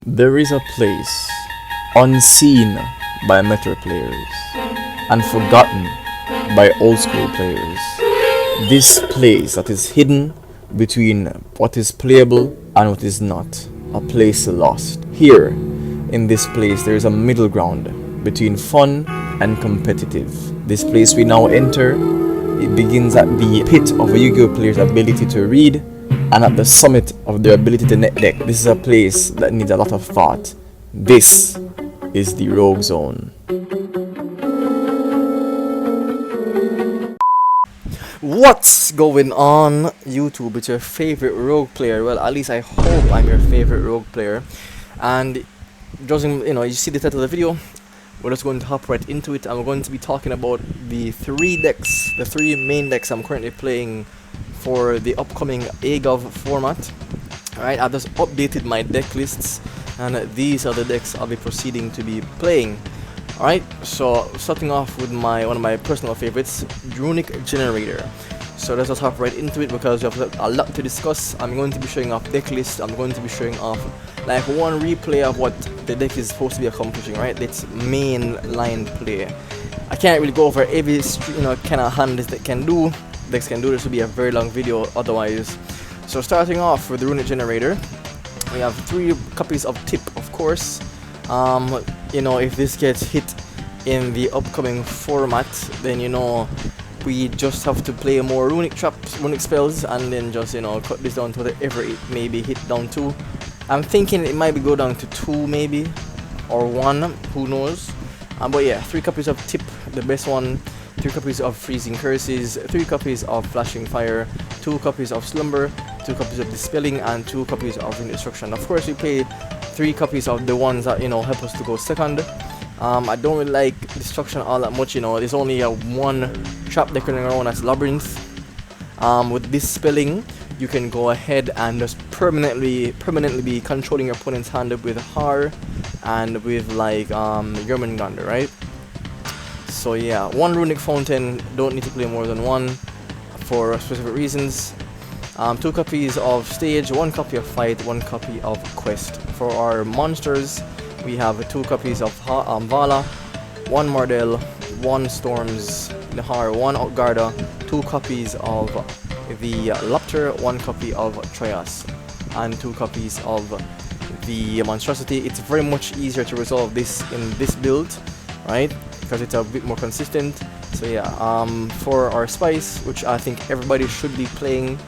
There is a place unseen by Metro players and forgotten by old school players. This place that is hidden between what is playable and what is not. A place lost. Here, in this place, there is a middle ground between fun and competitive. This place we now enter, it begins at the pit of a Yu-Gi-Oh player's ability to read and at the summit of their ability to net deck. This is a place that needs a lot of thought. This is the Rogue Zone. What's going on, YouTube? It's your favorite rogue player. Well, at least I hope I'm your favorite rogue player. And judging, you see the title of the video, we're just going to hop right into it, and we're going to be talking about the three main decks I'm currently playing for the upcoming AGE of format. Alright, I've just updated my deck lists, and these are the decks I'll be proceeding to be playing. Alright, so starting off with one of my personal favorites, Runic Generaider. So let's just hop right into it because we have a lot to discuss. I'm going to be showing off deck lists. I'm going to be showing off like one replay of what the deck is supposed to be accomplishing, right? Its main line play. I can't really go over every kind of hand this deck can do. Decks can do. This will be a very long video otherwise. So starting off with the Runic Generator, we have 3 copies of Tip, of course. If this gets hit in the upcoming format, then we just have to play more runic traps, runic spells, and then just cut this down to whatever it may be hit down to. I'm thinking it might be go down to 2 maybe, or 1, who knows. But yeah, 3 copies of Tip, the best one. 3 copies of Freezing Curses, 3 copies of Flashing Fire, 2 copies of Slumber, 2 copies of Dispelling, and 2 copies of Destruction. Of course, we play 3 copies of the ones that help us to go second. I don't really like Destruction all that much. There's only one trap deck running around as Labyrinth. With Dispelling, you can go ahead and just permanently be controlling your opponent's hand with Har and with like Yermungandr, right? So yeah, 1 Runic Fountain, don't need to play more than 1 for specific reasons. 2 copies of Stage, 1 copy of Fight, 1 copy of Quest. For our monsters, we have 2 copies of Vala, 1 Mardell, 1 Storms Nahar, 1 Ogdoadic, 2 copies of the Lupter, 1 copy of Trias, and 2 copies of the Monstrosity. It's very much easier to resolve this in this build, right? Because it's a bit more consistent. So yeah, for our Spice, which I think everybody should be playing,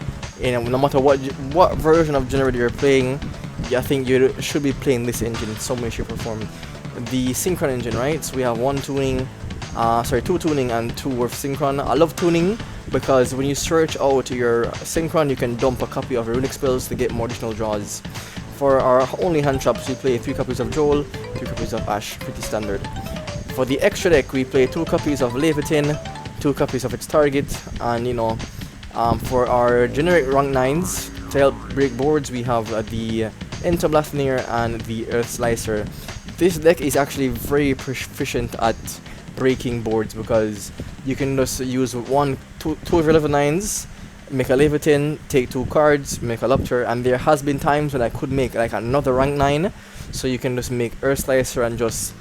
no matter what version of Generator you're playing, I think you should be playing this engine in some way, shape, or form. The Synchron engine, right? So we have 2 tuning and 2 worth Synchron. I love tuning because when you search out your Synchron, you can dump a copy of your runic spells to get more additional draws. For our only hand traps, we play 3 copies of Joel, 3 copies of Ash, pretty standard. For the extra deck, we play 2 copies of Leviathan, 2 copies of its target, and for our generic rank 9s to help break boards, we have the Entoblastnir and the Earth Slicer. This deck is actually very proficient at breaking boards because you can just use two of your level 9s, make a Leviathan, take 2 cards, make a Lupter, and there has been times when I could make like another rank 9, so you can just make Earth Slicer and just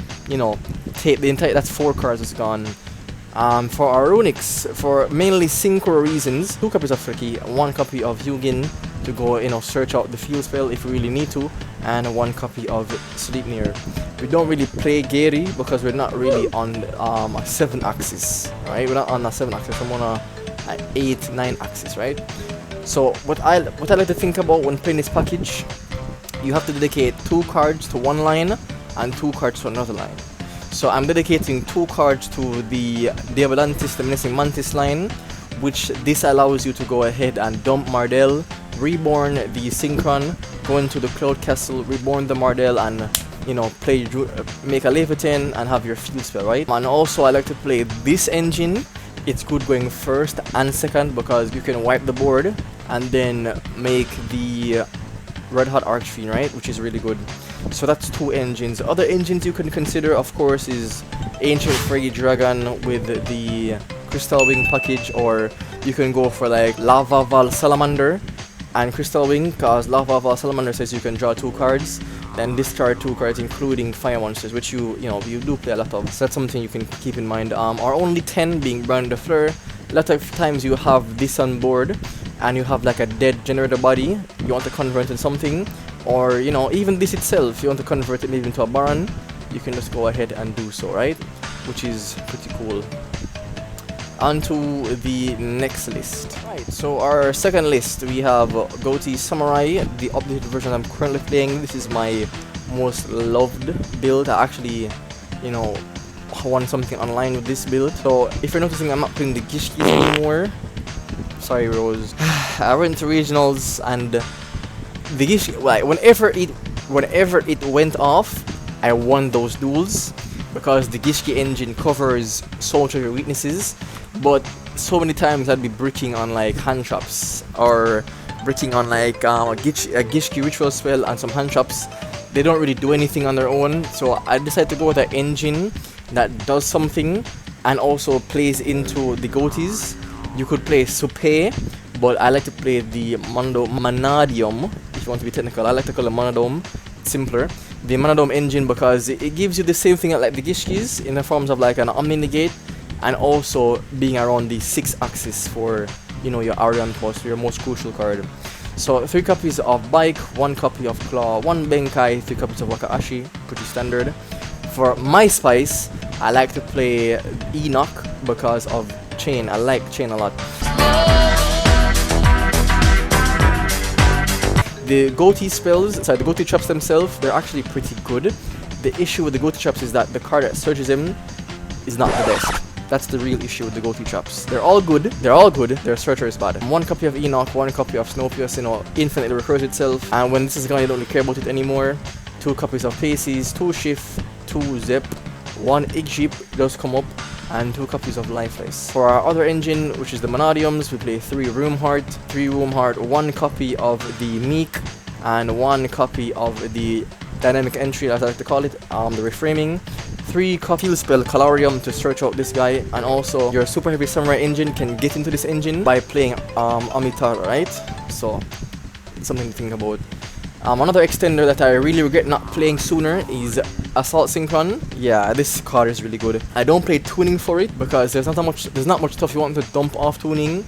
take the entire, that's 4 cards is gone. For our runics, for mainly synchro reasons, 2 copies of Freki, 1 copy of Hugin to go search out the field spell if we really need to, and 1 copy of Sleipnir. We don't really play Ghoti because we're not really on a 7 axis, right? We're not on a 7 axis, I'm on a 8, 9 axis, right? So what I like to think about when playing this package, you have to dedicate 2 cards to one line and 2 cards to another line. So I'm dedicating 2 cards to the Diabolantis, the Menacing Mantis line, which this allows you to go ahead and dump Mardell, reborn the Synchron, go into the Cloud Castle, reborn the Mardell, and make a Leviathan and have your field spell, right? And also I like to play this engine. It's good going first and second because you can wipe the board and then make the Red Hot Archfiend, right? Which is really good. So that's 2 engines. Other engines you can consider, of course, is Ancient Friggy Dragon with the Crystal Wing package, or you can go for like Lava Val Salamander and Crystal Wing, because Lava Val Salamander says you can draw 2 cards, then discard 2 cards, including fire monsters, which you do play a lot of. So that's something you can keep in mind. Or only 10 being Burn the Fleur. A lot of times you have this on board, and you have like a dead Generator body. You want to convert it into something, or even this itself, you want to convert it maybe into a Baron. You can just go ahead and do so, right? Which is pretty cool. On to the next list. Right, so our second list, we have Ghoti Samurai, the updated version I'm currently playing. This is my most loved build. I actually, won something online with this build. So if you're noticing, I'm not playing the Gishki anymore. Sorry, Rose. I went to regionals, and the Gishki, whenever it went off, I won those duels, because the Gishki engine covers so much of your weaknesses. But so many times I'd be bricking on like hand traps, or bricking on like a Gishki ritual spell and some hand traps. They don't really do anything on their own, so I decided to go with an engine that does something and also plays into the Ghotis. You could play Supe, but I like to play the Manadium, if you want to be technical. I like to call it Monodome, it's simpler. The Monodome engine, because it gives you the same thing like the Gishkis in the forms of like an Omni Negate, and also being around the 6 axis for your Arion Post, your most crucial card. So 3 copies of Bike, 1 copy of Claw, 1 Benkai, 3 copies of Wakaashi, pretty standard. For my spice, I like to play Enoch because of Chain. I like Chain a lot. The Ghoti spells, the Ghoti traps themselves, they're actually pretty good. The issue with the Ghoti traps is that the card that searches them is not the best. That's the real issue with the Ghoti traps. They're all good, their searcher is bad. 1 copy of Enoch, 1 copy of Snowfierce, infinitely recurs itself, and when this is gone, you don't really care about it anymore. 2 copies of Paces, 2 Shift, 2 Zep, 1 Igjeep does come up, and 2 copies of Lifeless. For our other engine, which is the Monadiums, we play 3 Roomheart, 1 copy of the Meek, and 1 copy of the Dynamic Entry, as I like to call it, the Reframing. 3 field spell Calorium to search out this guy, and also your Super Heavy Samurai engine can get into this engine by playing Amitara, right? So something to think about. Another extender that I really regret not playing sooner is Assault Synchron. Yeah, this card is really good. I don't play tuning for it because there's not much stuff you want to dump off tuning.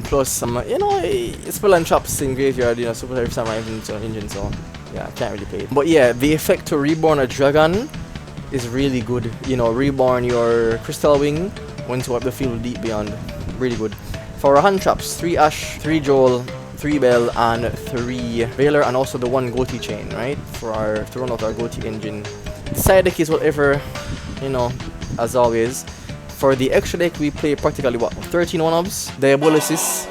Plus spell and traps in graveyard, Super Heavy Samurai engine, so yeah, I can't really play it. But yeah, the effect to reborn a dragon is really good. Reborn your Crystal Wing when to wipe the field deep beyond. Really good. For our hand traps, 3 Ash, 3 Joel, 3 Bell, and 3 Veiler, and also the 1 Ghoti chain, right? To run out our Ghoti engine. The side deck is whatever, as always. For the extra deck, we play practically 13 one-ups. Diabolicis,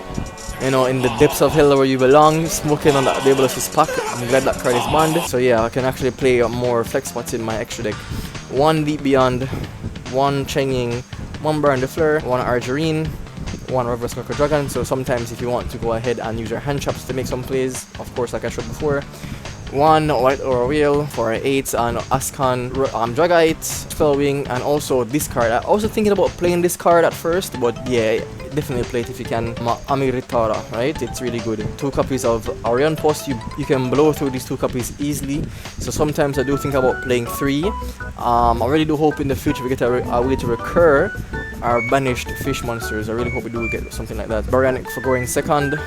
in the depths of hell where you belong, smoking on that Diabolicis pack. I'm glad that card is banned. So yeah, I can actually play more flex spots in my extra deck. 1 Deep Beyond, 1 Chenging, 1 Burn the Fleur, 1 Argerine, 1 Reverse Cracker Dragon. So sometimes if you want to go ahead and use your hand traps to make some plays, of course, like I showed before. 1 White Aura Whale for 8 and Ascon Dragite, Spellwing, and also this card. I was also thinking about playing this card at first, but yeah, definitely play it if you can. Amiritara, right? It's really good. 2 copies of Arion Post. You can blow through these 2 copies easily. So sometimes I do think about playing 3. I really do hope in the future we get a way to recur our banished fish monsters. I really hope we do get something like that. Baryonic for going second.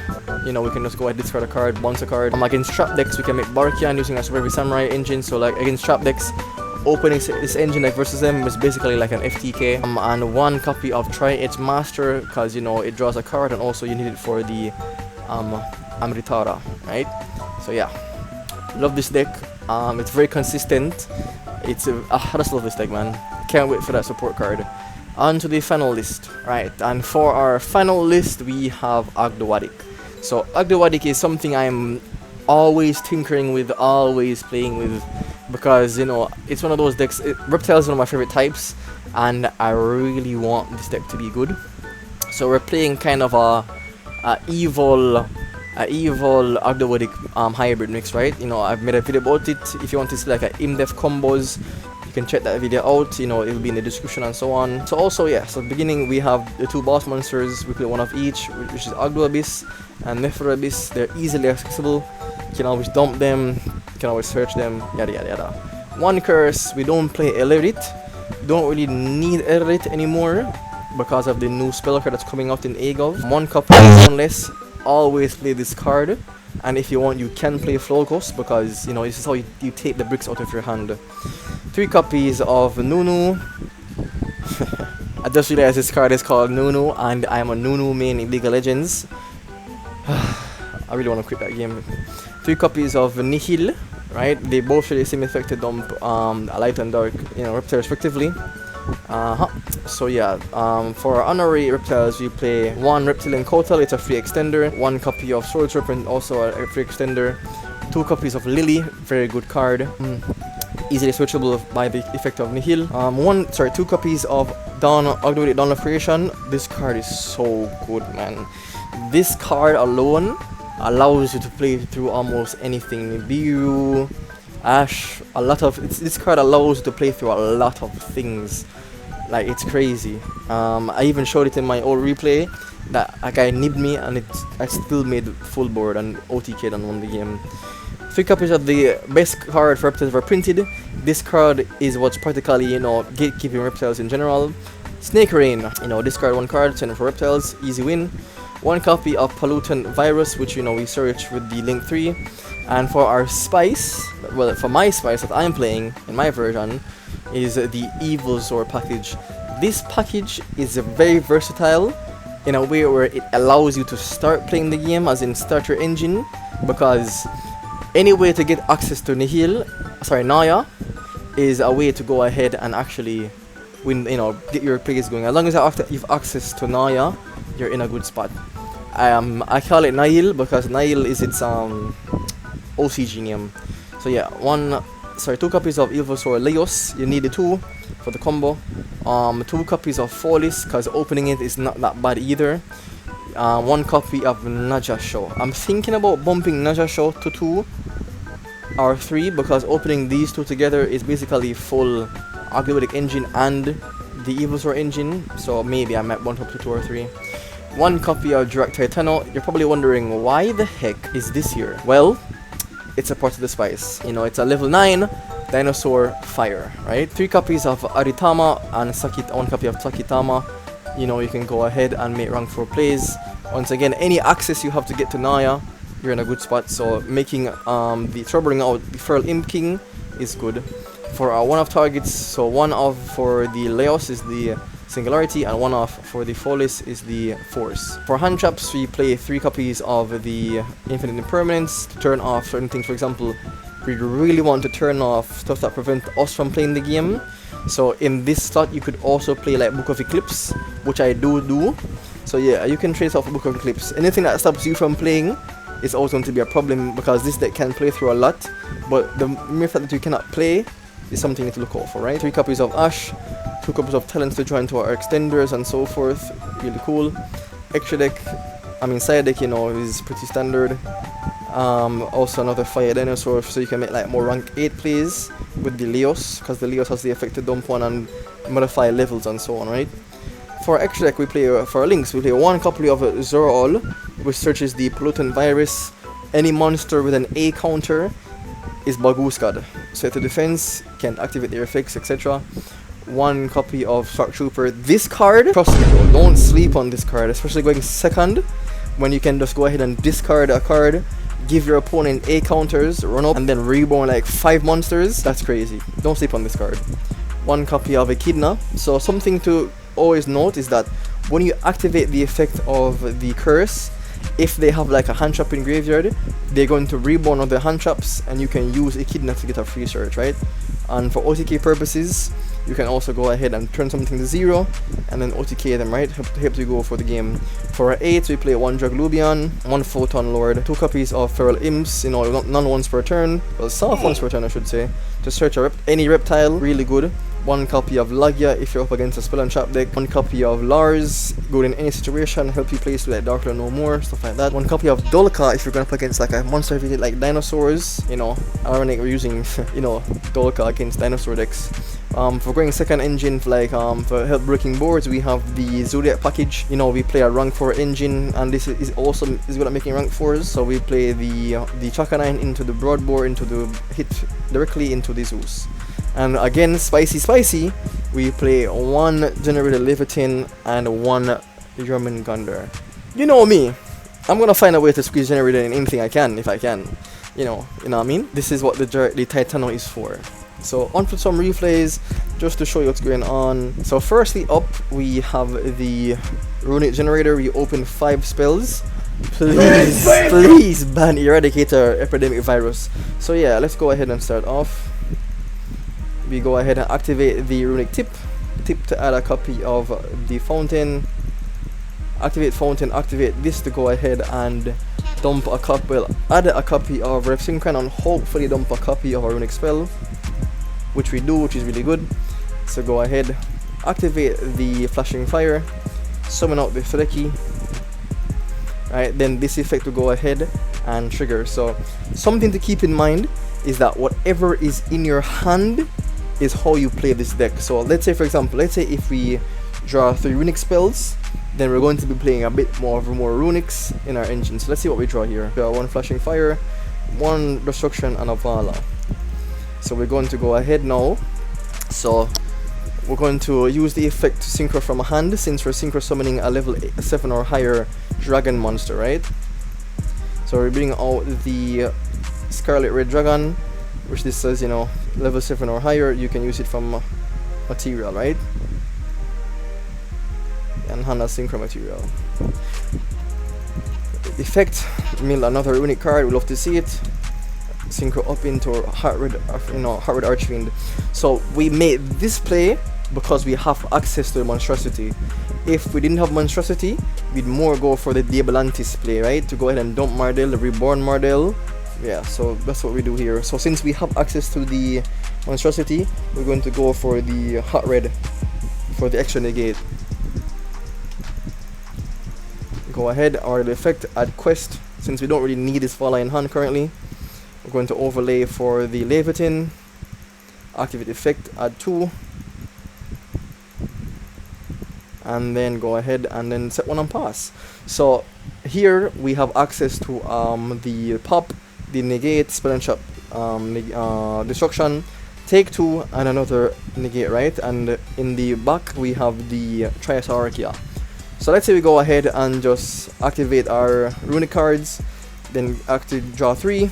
We can just go ahead, discard a card, bounce a card. Against trap decks, we can make Barkian using our Super Heavy Samurai engine. So like against trap decks, opening this engine like versus them is basically like an FTK. And 1 copy of Tri-Edge Master, because it draws a card, and also you need it for the Amritara, right? So yeah, love this deck. It's very consistent. I just love this deck, man. Can't wait for that support card. On to the final list, right? And for our final list, we have Ogdoadic. So Ogdoadic is something I'm always tinkering with, always playing with, because it's one of those decks. Reptile is one of my favorite types, and I really want this deck to be good. So we're playing kind of a evil Ogdoadic hybrid mix, right? I've made a video about it. If you want to see like a in-depth combos, you can check that video out. It'll be in the description and so on. So also, yeah, so beginning we have the 2 boss monsters. We play 1 of each, which is Ogdoabyss and Nephroabyss. They're easily accessible. You can always dump them. can always search them, yada yada yada. One curse, we don't play Ellerit. Don't really need Ellerit anymore because of the new spell card that's coming out in AGE of. One copy of Boneless, always play this card. And if you want, you can play Flocos because, you know, this is how you take the bricks out of your hand. 3 copies of Nunu. I just realized this card is called Nunu, and I'm a Nunu main in League of Legends. I really want to quit that game. 3 copies of Nihil, right? They both share the same effect to dump light and dark, you know, reptiles respectively. So yeah, for honorary reptiles, we play 1 Reptilian Kotal, it's a free extender. 1 copy of Sword Serpent, also a free extender. 2 copies of Lily, very good card. Easily switchable by the effect of Nihil. 2 copies of Ogdoadic Dawn of Creation. This card is so good, man. This card alone allows you to play through almost anything. Nibiru, Ash, this card allows you to play through a lot of things. Like, it's crazy. I even showed it in my old replay that a guy nibbed me, and I still made full board and OTK'd and won the game. 3 copies of the best card for reptiles were printed. This card is what's practically, you know, gatekeeping reptiles in general. Snake Rain, you know, discard 1 card, send it for reptiles, easy win. 1 copy of Pollutant Virus, which, you know, we search with the link 3. And for our spice, well, for my spice that I'm playing in my version, is the Evil Zor package. This package is very versatile in a way where it allows you to start playing the game, as in start your engine, because any way to get access to Naya is a way to go ahead and actually win, you know, get your plays going. As long as you've access to Naya, you're in a good spot. I call it Nail because Nail is its OCG name. So yeah, 2 copies of Ilvosaur Leos, you need the 2 for the combo. 2 copies of Folis, because opening it is not that bad either. 1 copy of Najasho. I'm thinking about bumping Najasho to 2 or 3 because opening these 2 together is basically full Ogdoadic engine and the Evilsaur engine, so maybe I might bump up to 2 or 3. 1 copy of Direct Titano. You're probably wondering, why the heck is this here? Well, it's a part of the spice. You know, it's a level 9 dinosaur fire, right? 3 copies of Aritama and 1 copy of Sakitama. You know, you can go ahead and make rank 4 plays. Once again, any access you have to get to Naya, you're in a good spot. So making the troubling out the Feral Imp King is good. For our 1-off targets, so 1 off for the Leos is the Singularity, and 1 off for the Folis is the Force. For hand traps, we play 3 copies of the Infinite Impermanence to turn off certain things. For example, we really want to turn off stuff that prevent us from playing the game. So in this slot, you could also play like Book of Eclipse, which I do. So yeah, you can trace off a Book of Eclipse. Anything that stops you from playing is also going to be a problem because this deck can play through a lot, but the mere fact that you cannot play is something you need to look out for, right? 3 copies of Ash, 2 copies of Talents to join to our extenders and so forth. Really cool. Extra deck, side deck, you know, is pretty standard. Also another Fire Dinosaur, so you can make like more rank 8 plays with the Leos, because the Leos has the effect to dump 1 and modify levels and so on, right? For extra deck, we play, for our links, we play 1 copy of Zoroal, which searches the Pollutant Virus. Any monster with an A counter is Bagooskad. Set to defense, can't activate their effects, etc. 1 copy of Shark Trooper. This card, trust me bro, don't sleep on this card, especially going second, when you can just go ahead and discard a card, give your opponent A counters, run up, and then reborn like 5 monsters. That's crazy. Don't sleep on this card. 1 copy of Echidna. So something to always note is that when you activate the effect of the curse, if they have like a hand trap in graveyard, they're going to reborn all their hand traps, and you can use Echidna to get a free search, right? And for OTK purposes, you can also go ahead and turn something to 0 and then OTK them, right? Help you go for the game. For our 8, we play 1 Draglubian, 1 Photon Lord, 2 copies of Feral Imps, you know, none once per turn, well, some once per turn I should say, to search any reptile, really good. 1 copy of Lagia if you're up against a spell and trap deck. 1 copy of Lars, good in any situation, help you place like Dark Lord no more, stuff like that. 1 copy of Dolka if you're going up against like a monster like dinosaurs, you know, ironic we're using, you know, Dolka against dinosaur decks. For going second engine, for help breaking boards, we have the Zodiac package. You know, we play a rank 4 engine, and this is also is good at making rank 4s. So we play the Chaka 9 into the broadboard, into the hit directly into the Zeus. And again, spicy, we play one Generaider Leviathan and one Jormungandr. You know me, I'm gonna find a way to squeeze Generaider in anything I can, if I can. You know what I mean? This is what the Titano is for. So on for some replays, just to show you what's going on. So firstly up, we have the Runic Generaider. We open 5 spells. Please ban Eradicator Epidemic Virus. So yeah, let's go ahead and start off. We go ahead and activate the Runic Tip to add a copy of the Fountain. Activate Fountain, activate this to go ahead and dump a copy, well, add a copy of Ref Synchron and hopefully dump a copy of a Runic spell, which we do, which is really good. So go ahead, activate the Flashing Fire, summon out the Threki. Right, then this effect will go ahead and trigger. So something to keep in mind is that whatever is in your hand is how you play this deck. So let's say, for example, if we draw 3 Runic spells, then we're going to be playing a bit more Runics in our engine. So let's see what we draw here. We have 1 Flashing Fire, 1 Destruction, and a Vala. So we're going to go ahead now. So we're going to use the effect to synchro from a hand, since we're synchro summoning a level 7 or higher dragon monster, right? So we're bringing out the Scarlet Red Dragon, which this says, you know, level 7 or higher, you can use it from material, right? And hand as synchro material. Effect, mill another Runic card, we love to see it. Synchro up into Heartred Archfiend. So we made this play because we have access to the Monstrosity. If we didn't have Monstrosity, we'd more go for the Diabolantis play, right? To go ahead and dump Mardell, the Reborn Mardell. Yeah, so that's what we do here. So since we have access to the Monstrosity, we're going to go for the Hot Red for the extra negate. Go ahead, or the effect, add quest. Since we don't really need this Vala in hand currently, we're going to overlay for the Leviathan. Activate effect, add 2. And then go ahead and then set 1 on pass. So here we have access to the pop, the negate, spell and shot, destruction, take 2, and another negate, right? And in the back we have the Triasaurachia. So let's say we go ahead and just activate our Runic cards, then draw 3.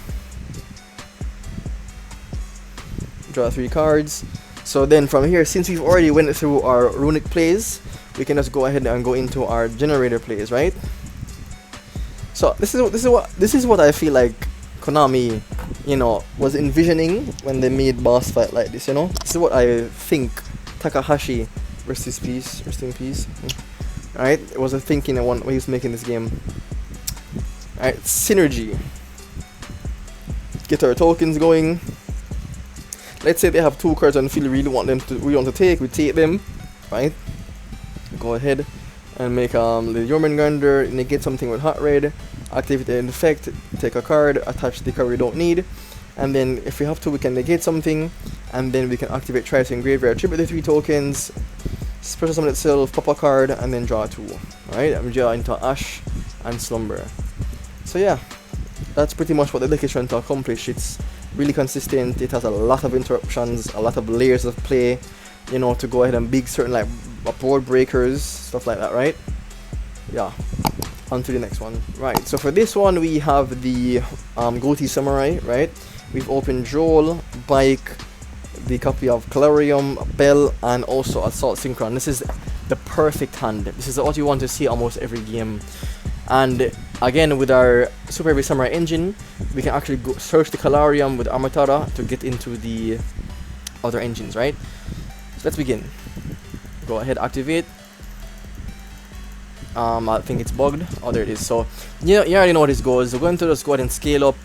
Draw 3 cards. So then from here, since we've already went through our Runic plays, we can just go ahead and go into our Generaider plays, right? So this is what I feel like Konami, you know, was envisioning when they made boss fight like this, you know? This is what I think Takahashi, rest in peace. Alright, it was a thinking when he was making this game. Alright, synergy. Get our tokens going. Let's say they have 2 cards on the field we want to take, we take them, right? Go ahead and make the Jormungandr, negate something with Hot Red, activate the effect, take a card, attach the card we don't need, and then if we have to we can negate something, and then we can activate Trias in Graveyard, tribute the 3 tokens, special summon itself, pop a card, and then draw 2. Right? And draw into Ash and Slumber. So yeah, that's pretty much what the deck is trying to accomplish. It's really consistent, it has a lot of interruptions, a lot of layers of play, you know, to go ahead and big certain like board breakers, stuff like that, right? Yeah. On to the next one. Right, so for this one we have the Ghoti Samurai, right? We've opened Joel, Bike, the copy of Calorium, Bell, and also Assault Synchron. This is the perfect hand. This is what you want to see almost every game. And again, with our Super Heavy Samurai engine, we can actually go search the Calorium with Armatada to get into the other engines, right? So let's begin. Go ahead, activate. I think it's bugged. Oh, there it is. So you already know how this goes. We're going to just go ahead and scale up,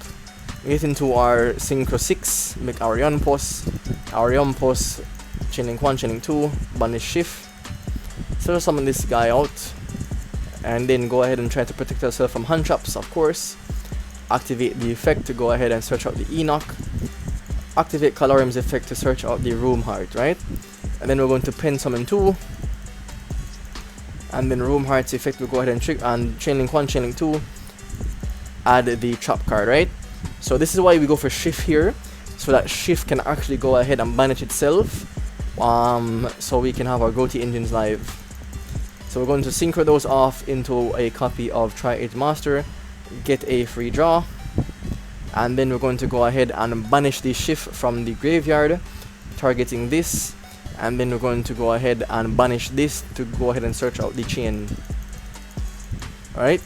get into our Synchro 6, make our Yonpos, chaining 1, chaining 2, banish shift. So summon this guy out, and then go ahead and try to protect ourselves from hand traps, of course. Activate the effect to go ahead and search out the Enoch. activate Colorium's effect to search out the room heart, right? And then we're going to pen summon 2. And then room heart's effect will go ahead and trigger, and chain link 1, chain link 2, add the trap card, right? So this is why we go for shift here, so that shift can actually go ahead and banish itself, so we can have our Ghoti engines live. So we're going to synchro those off into a copy of Tri-Age Master, get a free draw, and then we're going to go ahead and banish the shift from the graveyard, targeting this, and then we're going to go ahead and banish this to go ahead and search out the chain. Alright,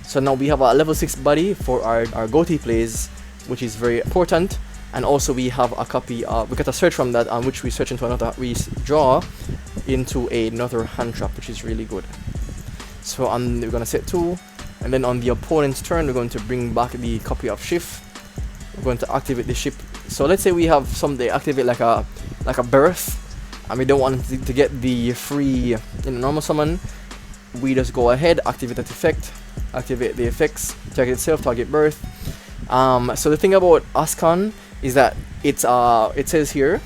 so now we have a level 6 body for our Ghoti plays, which is very important. And also we have a copy of, we got a search from that, on which we search into another, we draw into another hand trap, which is really good. So we're going to set 2, and then on the opponent's turn we're going to bring back the copy of shift. We're going to activate the ship. So let's say we have they activate like a birth, and we don't want to get the free normal summon. We just go ahead, activate that effect, activate the effects, target itself, target birth. So the thing about Ascon is that it says here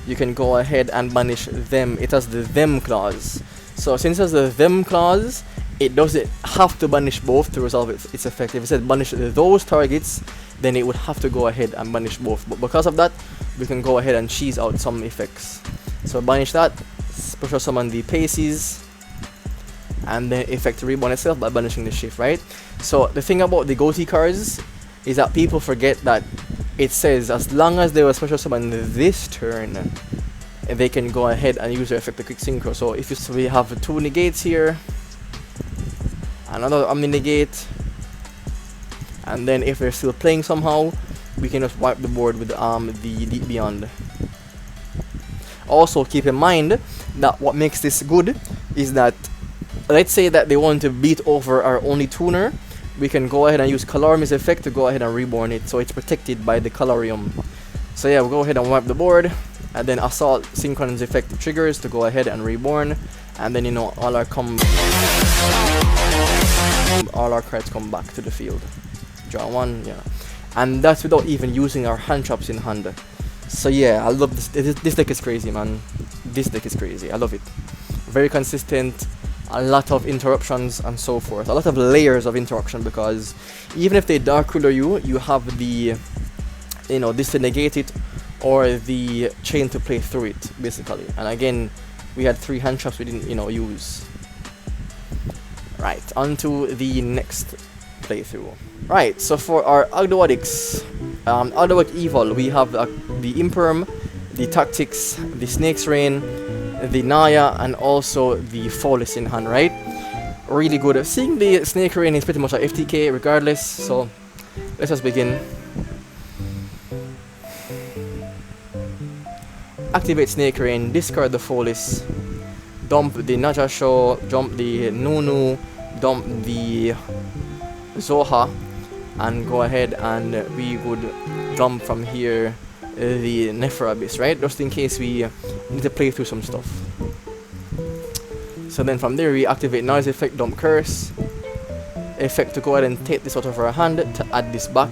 you can go ahead and banish them. It has the them clause. So since it has the them clause, it doesn't have to banish both to resolve its effect. If it said banish those targets, then it would have to go ahead and banish both. But because of that, we can go ahead and cheese out some effects. So banish that, special summon the Paces, and then effect reborn itself by banishing the shift, right? So the thing about the Ghoti cards is that people forget that it says as long as they were special summon this turn, they can go ahead and use their effect to quick synchro. So if we have 2 negates here, another omni negate, and then if they're still playing somehow, we can just wipe the board with the Deep Beyond. Also keep in mind that what makes this good is that, let's say that they want to beat over our only tuner, we can go ahead and use Colorium's effect to go ahead and reborn it, so it's protected by the Colorium. So yeah, we'll go ahead and wipe the board, and then Assault Synchron's effect triggers to go ahead and reborn, and then all our cards come back to the field. Draw 1, yeah, and that's without even using our hand traps in hand. So yeah, I love this. This deck is crazy, man. This deck is crazy. I love it. Very consistent. A lot of interruptions and so forth. A lot of layers of interaction, because even if they dark ruler you, you have the this to negate it, or the chain to play through it, basically. And again, we had 3 hand traps we didn't use. Right, on to the next playthrough. Right, so for our Ogdoadics, Ogdoadic Evil, we have the Imperm, the Tactics, the Snake's Reign, the Naya, and also the Flawless in hand, right? Really good. Seeing the Snake Rain is pretty much a FTK regardless, so let's just begin. Activate Snake Rain, discard the Flawless, dump the Najasho, dump the Nunu, dump the Zoha, and go ahead and we would dump from here the Nephra Abyss, right? Just in case we need to play through some stuff. So then from there we activate Noise Effect, dump Curse, effect to go ahead and take this out of our hand to add this back,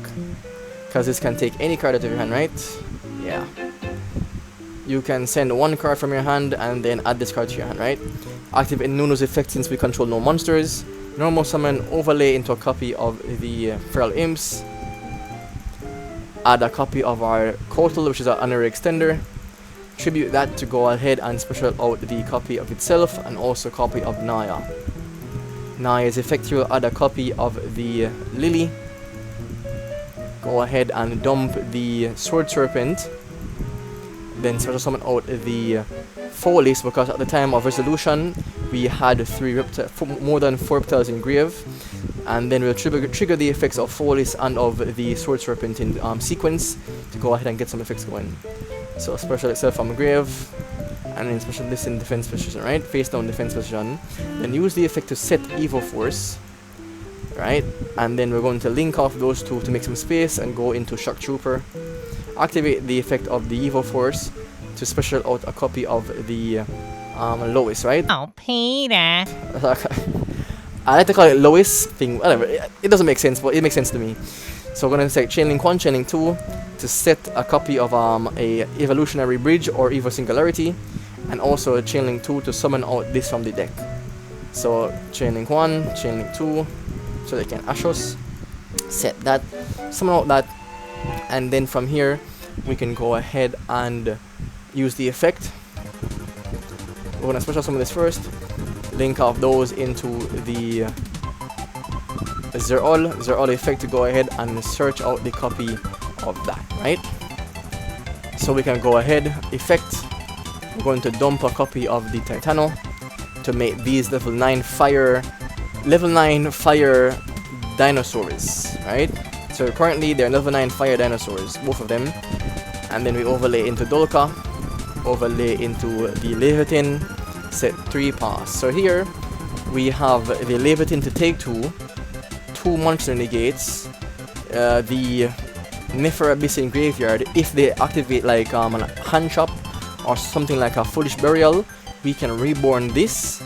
because this can take any card out of your hand, right? Yeah. You can send 1 card from your hand and then add this card to your hand, right? Activate Nunu's effect since we control no monsters. Normal summon, overlay into a copy of the Feral Imps. Add a copy of our Kotal, which is our honorary extender. Tribute that to go ahead and special out the copy of itself, and also copy of Naya. Naya's effect, you add a copy of the Lily. Go ahead and dump the Sword Serpent. Then special summon out the Folies, because at the time of resolution we had more than 4 reptiles in grave, and then we'll trigger the effects of Folies and of the Sword Serpent in sequence to go ahead and get some effects going. So special itself from grave, and then special this in defense position, right? Face down defense position. Then use the effect to set Evil Force, right? And then we're going to link off those 2 to make some space and go into Shock Trooper. Activate the effect of the Evil Force to special out a copy of the Lois, right? Oh, Peter. I like to call it Lois thing, whatever. It doesn't make sense, but it makes sense to me. So we're gonna say chain link 1, chain link 2 to set a copy of a evolutionary bridge or Evo Singularity, and also a chain link 2 to summon out this from the deck. So chain link 1, chain link 2, so they can Ashos, set that, summon out that, and then from here we can go ahead and use the effect. We're gonna special summon this first, link off those into the Zerol effect to go ahead and search out the copy of that, right? So we can go ahead, effect, we're going to dump a copy of the Titano to make these level 9 fire dinosaurs, right? So currently they're level 9 fire dinosaurs, both of them. And then we overlay into Dolka, overlay into the Leviathan, set 3 pass. So here we have the Leviathan to take 2 monster negates, the Nefer Abyss in Graveyard. If they activate like a hand chop or something like a Foolish Burial, we can reborn this,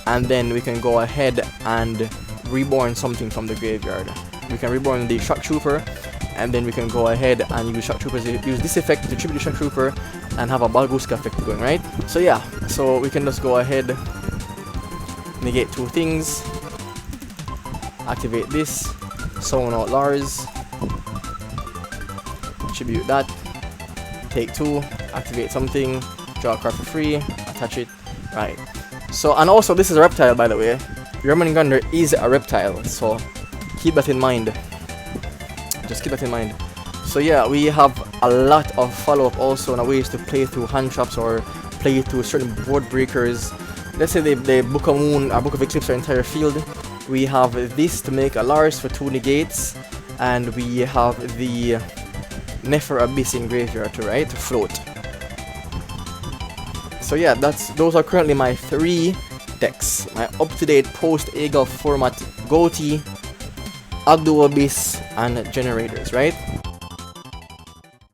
and then we can go ahead and reborn something from the graveyard. We can reborn the Shock Trooper, and then we can go ahead and use Shock Troopers, use this effect to tribute the Shock Trooper and have a Balguska effect going, right? So yeah, so we can just go ahead, negate 2 things, activate this, summon out Lars, tribute that, take 2, activate something, draw a card for free, attach it, right? So, and also this is a reptile, by the way. Jormungandr is a reptile, so keep that in mind. Just keep that in mind. So yeah, we have a lot of follow-up also on ways to play through hand traps or play through certain board breakers. Let's say they book a moon or book of eclipse our entire field. We have this to make a Lars for 2 negates, and we have the Nefer Abyss in Graveyard to float. So yeah, those are currently my 3 decks. My up-to-date post-AGE of format Ghoti, Ogdoadic, and Generators, right?